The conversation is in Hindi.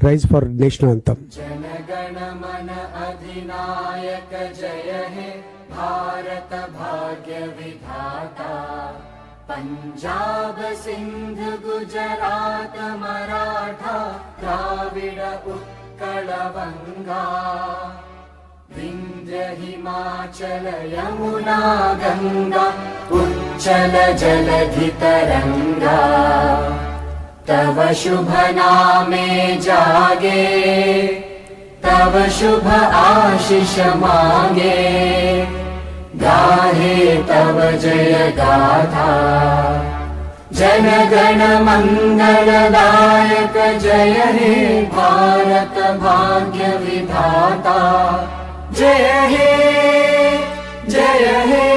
ರೈಸ್ ಫಾರ್ ನೇಷನಲ್ ಅಂತ. ಜನಗಣ ಮನ ಅಧಿನಾಯಕ ಜಯ ಹೇ ಭಾರತ ಭಾಗ್ಯ ವಿಧಾತ, पंजाब सिंध गुजरात मराठा द्राविड उत्कल बंगा, विंध्य हिमाचल यमुना गंगा उच्चल जलधि तरंगा, तव शुभ नामे जागे तव शुभ आशीष मांगे, गाहे तव जय गाथा जन गण मंगलदायक जय हे भारत भाग्य विधाता, जय हे जय हे